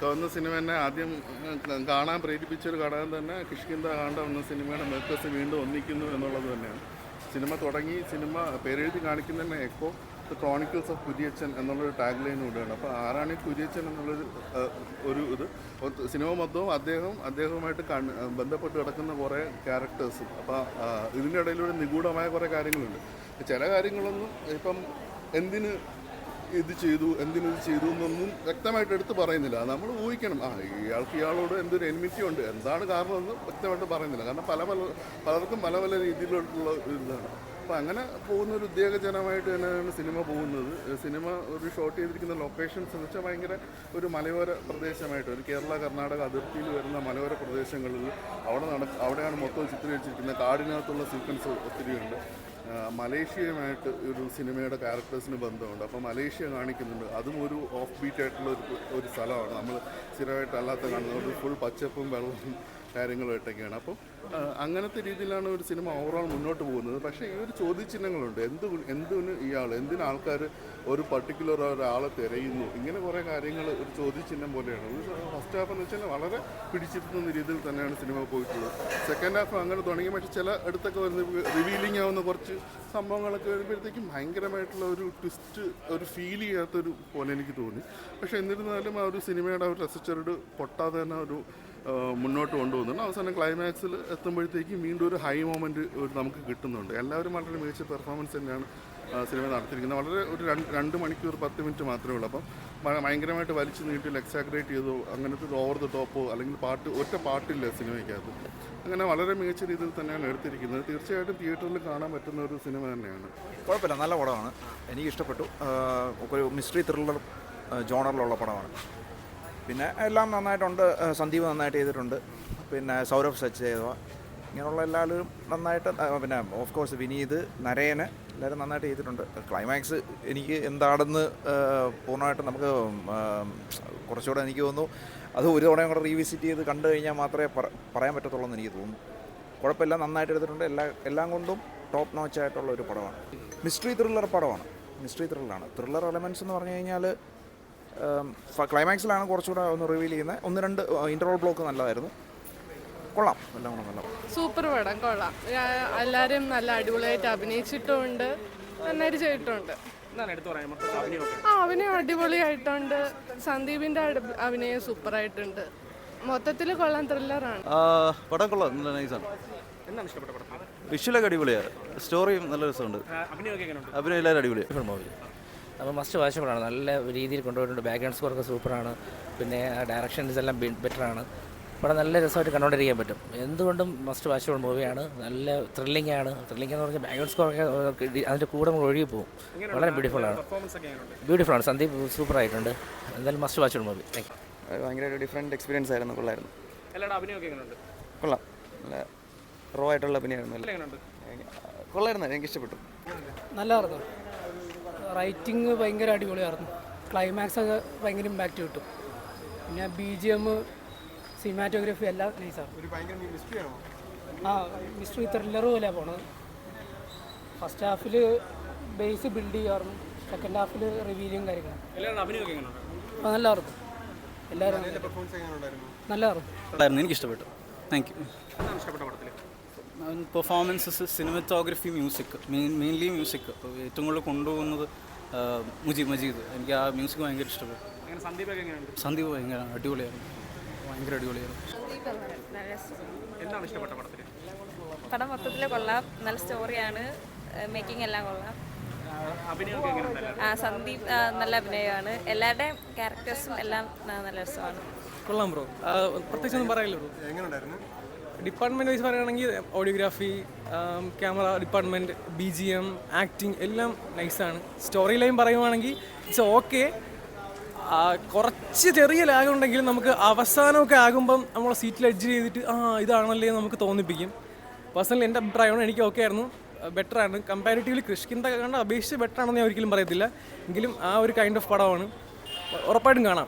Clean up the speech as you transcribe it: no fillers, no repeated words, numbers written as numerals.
കവന്ന cinema തന്നെ ആദ്യം കാണാൻ പ്രേരിപ്പിച്ചൊരു ഘടകം തന്നെ കിഷ്കിന്ത കാണ്ട എന്ന സിനിമയുടെ മേക്കേഴ്സ് വീണ്ടും ഒന്നിക്കുന്നു എന്നുള്ളത് തന്നെയാണ്. സിനിമ തുടങ്ങി, സിനിമ പേരെഴുതി കാണിക്കുന്ന തന്നെ Eko the chronicles of Kuriachan എന്നുള്ളൊരു ടാഗ് ലൈൻ കൂടെയാണ്. അപ്പോൾ ആരാണ് ഈ കുര്യച്ചൻ എന്നുള്ളൊരു ഇത് സിനിമ മൊത്തവും അദ്ദേഹവുമായിട്ട് ബന്ധപ്പെട്ട് കിടക്കുന്ന കുറേ ക്യാരക്ടേഴ്സും. അപ്പോൾ ഇതിൻ്റെ ഇടയിലൂടെ നിഗൂഢമായ കുറേ കാര്യങ്ങളുണ്ട്. ചില കാര്യങ്ങളൊന്നും ഇപ്പം എന്തിന് ഇത് ചെയ്തു എന്നൊന്നും വ്യക്തമായിട്ട് എടുത്ത് പറയുന്നില്ല. നമ്മൾ ഊഹിക്കണം, ഇയാളോട് എന്തൊരു എനിമിറ്റി ഉണ്ട്, എന്താണ് കാരണമെന്ന് വ്യക്തമായിട്ട് പറയുന്നില്ല. കാരണം പലർക്കും പല രീതിയിലുള്ള ഇതാണ്. അപ്പോൾ അങ്ങനെ പോകുന്നൊരു ഉദ്യോഗജനമായിട്ട് തന്നെയാണ് സിനിമ പോകുന്നത്. സിനിമ ഒരു ഷോട്ട് ചെയ്തിരിക്കുന്ന ലൊക്കേഷൻസ് എന്ന് വെച്ചാൽ ഭയങ്കര ഒരു മലയോര പ്രദേശമായിട്ട്, ഒരു കേരള കർണാടക അതിർത്തിയിൽ വരുന്ന മലയോര പ്രദേശങ്ങളിൽ അവിടെയാണ് മൊത്തം ചിത്രീകരിച്ചിരിക്കുന്നത്. കാടിനകത്തുള്ള സീക്വൻസ് ഒത്തിരിയുണ്ട്. മലേഷ്യയുമായിട്ട് ഒരു സിനിമയുടെ ക്യാരക്ടേഴ്സിന് ബന്ധമുണ്ട്. അപ്പോൾ മലേഷ്യ കാണിക്കുന്നുണ്ട്. അതും ഒരു ഓഫ് ബീറ്റ് ആയിട്ടുള്ള ഒരു സ്ഥലമാണ്. നമ്മൾ സ്ഥിരമായിട്ടല്ലാത്ത കാണുന്നത് ഒരു ഫുൾ പച്ചപ്പും വെള്ളവും കാര്യങ്ങളുമായിട്ടൊക്കെയാണ്. അപ്പോൾ അങ്ങനത്തെ രീതിയിലാണ് ഒരു സിനിമ ഓവറോൾ മുന്നോട്ട് പോകുന്നത്. പക്ഷേ ഈ ഒരു ചോദ്യചിഹ്നങ്ങളുണ്ട്. എന്തിന് ആൾക്കാർ ഒരു പർട്ടിക്കുലർ ഒരാളെ തിരയുന്നു, ഇങ്ങനെ കുറേ കാര്യങ്ങൾ ഒരു ചോദ്യചിഹ്നം പോലെയാണ്. ഫസ്റ്റ് ഹാഫ് എന്ന് വെച്ചാൽ വളരെ പിടിച്ചിരുത്തുന്ന രീതിയിൽ തന്നെയാണ് സിനിമ പോയിട്ടുള്ളത്. സെക്കൻഡ് ഹാഫ് അങ്ങനെ തുടങ്ങി, പക്ഷേ ചില അടുത്തൊക്കെ വരുന്ന റിവീലിംഗ് ആവുന്ന കുറച്ച് സംഭവങ്ങളൊക്കെ വരുമ്പോഴത്തേക്കും ഭയങ്കരമായിട്ടുള്ള ഒരു ട്വിസ്റ്റ്, ഒരു ഫീൽ ചെയ്യാത്തൊരു പോലെ എനിക്ക് തോന്നി. പക്ഷേ എന്നിരുന്നാലും ആ ഒരു സിനിമയുടെ ഒരു റെസിസ്റ്റഡ് പൊട്ടാതെ തന്നെ ഒരു മുന്നോട്ട് കൊണ്ടുപോകുന്നുണ്ട്. അവസാനം ക്ലൈമാക്സിൽ എത്തുമ്പോഴത്തേക്കും വീണ്ടും ഒരു ഹൈ മൊമെൻറ്റ് നമുക്ക് കിട്ടുന്നുണ്ട്. എല്ലാവരും വളരെ മികച്ച പെർഫോമൻസ് തന്നെയാണ് സിനിമ നടത്തിയിരിക്കുന്നത്. വളരെ ഒരു 2 മണിക്കൂർ 10 മിനിറ്റ് മാത്രമേ ഉള്ളൂ. അപ്പം ഭയങ്കരമായിട്ട് വലിച്ചു നീട്ടി എക്സാഗ്രേറ്റ് ചെയ്തോ അങ്ങനത്തെ ഓവർ ദ ടോപ്പോ അല്ലെങ്കിൽ ഒറ്റ പാട്ടില്ല സിനിമയ്ക്കകത്ത്. അങ്ങനെ വളരെ മികച്ച രീതിയിൽ തന്നെയാണ് എടുത്തിരിക്കുന്നത്. തീർച്ചയായിട്ടും തിയേറ്ററിൽ കാണാൻ പറ്റുന്ന ഒരു സിനിമ തന്നെയാണ്. കുഴപ്പമില്ല, നല്ല പടമാണ്, എനിക്കിഷ്ടപ്പെട്ടു. ഒരു മിസ്റ്ററി ത്രില്ലർ ജോണറിലുള്ള പടമാണ്. പിന്നെ എല്ലാം നന്നായിട്ടുണ്ട്. സന്ദീപ് നന്നായിട്ട് ചെയ്തിട്ടുണ്ട്. പിന്നെ സൗരഭ് സച്ചേവ, ഇങ്ങനെയുള്ള എല്ലാവരും നന്നായിട്ട്, പിന്നെ ഓഫ് കോഴ്സ് വിനീത്, നരേന്, എല്ലാവരും നന്നായിട്ട് ചെയ്തിട്ടുണ്ട്. ക്ലൈമാക്സ് എനിക്ക് എന്താണെന്ന് പൂർണ്ണമായിട്ട് നമുക്ക് കുറച്ചുകൂടെ എനിക്ക് തോന്നുന്നു അത് ഒരു തവണയും കൂടെ റീവിസിറ്റ് ചെയ്ത് കണ്ടു കഴിഞ്ഞാൽ മാത്രമേ പറയാൻ പറ്റത്തുള്ളൂ എന്ന് എനിക്ക് തോന്നുന്നു. കുഴപ്പമില്ല, നന്നായിട്ട് എടുത്തിട്ടുണ്ട്. എല്ലാം കൊണ്ടും ടോപ്പ് നോച്ച് ആയിട്ടുള്ള ഒരു പടമാണ്. മിസ്റ്ററി ത്രില്ലർ പടമാണ്. മിസ്റ്ററി ത്രില്ലറാണ്. ത്രില്ലർ എലമെൻറ്റ്സ് എന്ന് പറഞ്ഞു കഴിഞ്ഞാൽ ക്ലൈമാക്സിലാണ് കുറച്ചുകൂടെ ഒന്ന് റിവീൽ ചെയ്യുന്നത്. 1-2 ഇൻ്റർവൽ ബ്ലോക്ക് നല്ലതായിരുന്നു. കൊള്ളാം, എല്ലാം കൂടെ നല്ല സൂപ്പർ പടം, കൊള്ളാം. എല്ലാവരും നല്ല അടിപൊളിയായിട്ട് അഭിനയിച്ചിട്ടുമുണ്ട്, നന്നായിട്ട് ചെയ്തിട്ടുണ്ട്. അഭിനയം അടിപൊളിയായിട്ടുണ്ട്. സന്ദീപിൻ്റെ അഭിനയം സൂപ്പറായിട്ടുണ്ട്. മൊത്തത്തിൽ കൊള്ളാം, ത്രില്ലറാണ്. പടം കൊള്ളാം, നല്ല നൈസാണ്. വിഷ്വലൊക്കെ അടിപൊളിയാണ്, സ്റ്റോറിയും നല്ല രസമുണ്ട്, അഭിനയം എല്ലാവരും അടിപൊളിയാണ്. അപ്പോൾ മസ്റ്റ് വാച്ചബിളാണ്. നല്ല രീതിയിൽ കൊണ്ടുപോയിട്ടുണ്ട്. ബാക്ക്ഗ്രൗണ്ട് സ്കോറൊക്കെ സൂപ്പറാണ്. പിന്നെ ഡയറക്ഷൻസ് എല്ലാം ബെറ്ററാണ്. പടം നല്ല രസമായിട്ട് കണ്ടുകൊണ്ടിരിക്കാൻ പറ്റും. എന്തുകൊണ്ടും മസ്റ്റ് വാച്ചബിൾ മൂവിയാണ്. നല്ല ത്രില്ലിംഗ് എന്ന് പറഞ്ഞാൽ ബാക്ക്ഗ്രൗണ്ട് സ്കോറൊക്കെ അതിൻ്റെ കൂടെ നമ്മൾ ഒഴുകി പോകും. വളരെ ബ്യൂട്ടിഫുള്ളാണ്. സന്ദീപ് സൂപ്പറായിട്ടുണ്ട്. എന്തായാലും മസ്റ്റ് വാച്ചബിൾ മൂവി. ഭയങ്കര ഒരു ഡിഫറെൻറ്റ് എക്സ്പീരിയൻസ് ആയിരുന്നു. കൊള്ളാം, നല്ല റോ ആയിട്ടുള്ള അഭിനയമായിരുന്നു. കൊള്ളായിരുന്നു, എനിക്കിഷ്ടപ്പെട്ടു. നല്ലതായിരുന്നു. റൈറ്റിംഗ് ഭയങ്കര അടിപൊളിയായിരുന്നു. ക്ലൈമാക്സ് ഒക്കെ ഭയങ്കര ഇമ്പാക്റ്റ് കിട്ടും. പിന്നെ BGM, സിനിമാറ്റോഗ്രാഫി എല്ലാം നൈസാണ്. മിസ്റ്ററി ത്രില്ലർ പോലെയാണ് പോണത്. ഫസ്റ്റ് ഹാഫിൽ ബേസ് ബിൽഡ് ചെയ്യാറുണ്ട്, സെക്കൻഡ് ഹാഫിൽ റിവീലിയും കാര്യങ്ങളും. നല്ലതായിരുന്നു. എല്ലാവരും നല്ലതായിരുന്നു. എനിക്കിഷ്ടപ്പെട്ടു. Thank you. Performances, cinematography, music, mainly music. അപ്പോൾ ഏറ്റവും കൂടുതൽ കൊണ്ടുപോകുന്നത് മജീദ്. എനിക്ക് ആ മ്യൂസിക് ഭയങ്കര ഇഷ്ടപ്പെട്ടു. സന്ദീപ് ഭയങ്കര അടിപൊളിയായിരുന്നു. പടം മൊത്തത്തിൽ കൊള്ളാം. നല്ല സ്റ്റോറിയാണ്, മേക്കിംഗ് എല്ലാം കൊള്ളാം. സന്ദീപ് നല്ല അഭിനയമാണ്. എല്ലാവരുടെയും ക്യാരക്ടേഴ്സും എല്ലാം നല്ല രസമാണ്. കൊള്ളാം ബ്രോ, പ്രത്യേകിച്ച് ഒന്നും പറയില്ല ബ്രോ. ഡിപ്പാർട്ട്മെൻറ്റ് വൈസ് പറയുകയാണെങ്കിൽ audiography, camera department, BGM, acting എല്ലാം നൈസാണ്. സ്റ്റോറി ലൈൻ പറയുവാണെങ്കിൽ ഇറ്റ്സ് ഓക്കെ. കുറച്ച് ചെറിയ ലാഗ് ഉണ്ടെങ്കിലും നമുക്ക് അവസാനമൊക്കെ ആകുമ്പം നമ്മൾ സീറ്റിൽ എഡ്ജ് ചെയ്തിട്ട് ഇതാണല്ലേ നമുക്ക് തോന്നിപ്പിക്കും. പേഴ്സണലി എൻ്റെ അഭിപ്രായമാണ്. എനിക്ക് ഓക്കെ ആയിരുന്നു, ബെറ്ററാണ്. കമ്പാരിറ്റീവ്ലി കൃഷ്കിന്ത കണ്ട അപേക്ഷിച്ച് ബെറ്ററാണെന്ന് ഞാൻ ഒരിക്കലും പറയത്തില്ല. എങ്കിലും ആ ഒരു കൈൻഡ് ഓഫ് പടമാണ്, ഉറപ്പായിട്ടും കാണാം.